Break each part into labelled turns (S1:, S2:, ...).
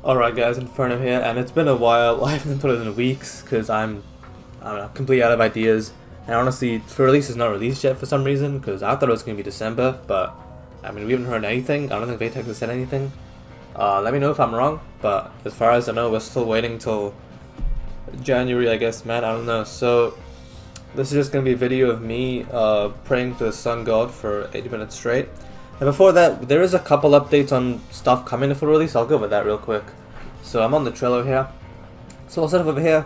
S1: Alright guys, Inferno here, and it's been a while. I haven't put it in weeks because I don't know, completely out of ideas. And honestly, for release is not released yet for some reason, because I thought it was going to be December, but I mean, we haven't heard anything. I don't think Vatex has said anything. Let me know if I'm wrong, but as far as I know, we're still waiting till January, I guess, man, I don't know. So this is just going to be a video of me praying to the sun god for 80 minutes straight. And before that, there is a couple updates on stuff coming to full release. I'll go over that real quick. So I'm on the Trello here. So I'll set up over here.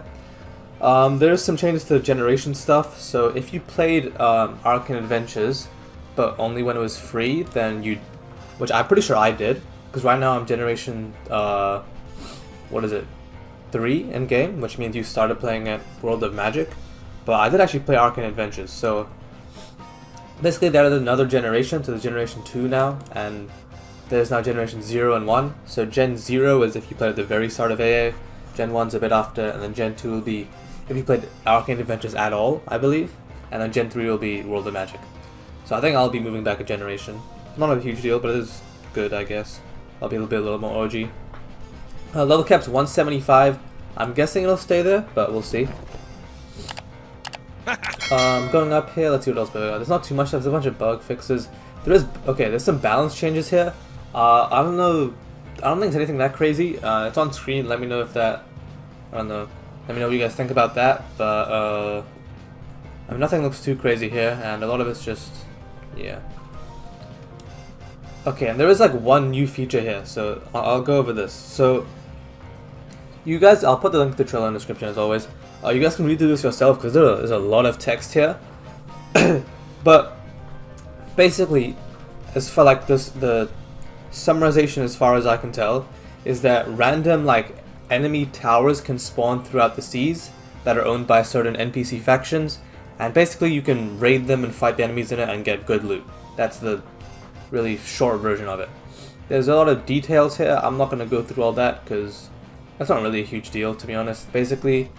S1: There's some changes to the generation stuff. So if you played Arcane Adventures, but only when it was free, then you, which I'm pretty sure I did, because right now I'm generation, what is it, 3 in game, which means you started playing at World of Magic. But I did actually play Arcane Adventures, so basically they added another generation to the generation 2 now, and there's now generation 0 and 1. So gen 0 is if you played at the very start of AA, gen 1's a bit after, and then gen 2 will be if you played Arcane Adventures at all, I believe, and then gen 3 will be World of Magic. So I think I'll be moving back a generation. Not a huge deal, but it is good, I guess. I'll be a little more OG. Level cap's 175. I'm guessing it'll stay there, but we'll see. Going up here, let's see what else we got. There's not too much, there's a bunch of bug fixes. There's some balance changes here. I don't know, I don't think it's anything that crazy. It's on screen, let me know if that, I don't know, let me know what you guys think about that, but I mean, nothing looks too crazy here, and a lot of it's just, yeah. Okay, and there is like one new feature here, so I'll go over this. So, you guys, I'll put the link to the trailer in the description as always. You guys can read through this yourself because there's a lot of text here. But basically, as for like this, the summarization as far as I can tell is that random like enemy towers can spawn throughout the seas that are owned by certain NPC factions, and basically you can raid them and fight the enemies in it and get good loot. That's the really short version of it. There's a lot of details here. I'm not going to go through all that because that's not really a huge deal, to be honest. Basically,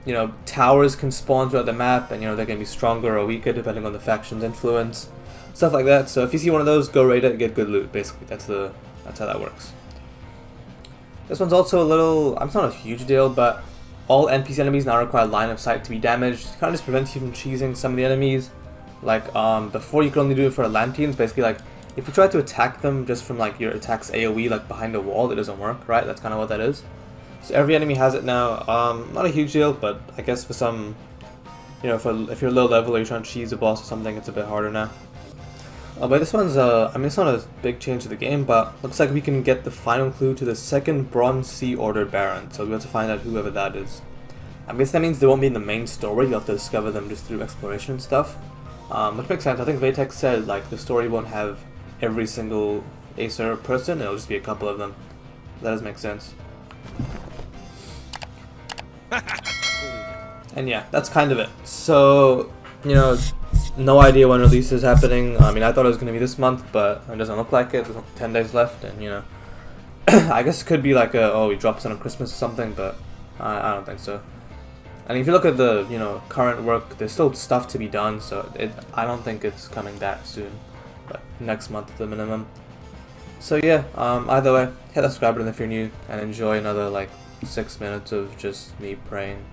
S1: you know, towers can spawn throughout the map, and you know, they're going to be stronger or weaker depending on the faction's influence, stuff like that. So if you see one of those, go raid it, get good loot. Basically, that's how that works. This one's also a little, it's not a huge deal, but all NPC enemies now require line of sight to be damaged. It kind of just prevents you from cheesing some of the enemies. Like before, you could only do it for Atlanteans. Basically, like if you try to attack them just from like your attacks AOE, like behind a wall, it doesn't work, right? That's kind of what that is. So every enemy has it now. Not a huge deal, but I guess for some, you know, if you're low level or you're trying to cheese a boss or something, it's a bit harder now. But this one's, I mean, it's not a big change to the game, but looks like we can get the final clue to the second Bronze Sea Order Baron. So we have to find out whoever that is. I guess that means they won't be in the main story. You'll have to discover them just through exploration and stuff. Which makes sense. I think Vatex said like the story won't have every single Acer person. It'll just be a couple of them. That does make sense. And yeah, that's kind of it. So, you know, no idea when release is happening. I mean, I thought it was going to be this month, but it doesn't look like it. There's 10 days left, and you know, I guess it could be like a, oh, we dropped it on Christmas or something, but I don't think so. And if you look at the, you know, current work, there's still stuff to be done, so I don't think it's coming that soon, but next month at the minimum. So yeah, either way, hit that subscribe button if you're new, and enjoy another like 6 minutes of just me praying.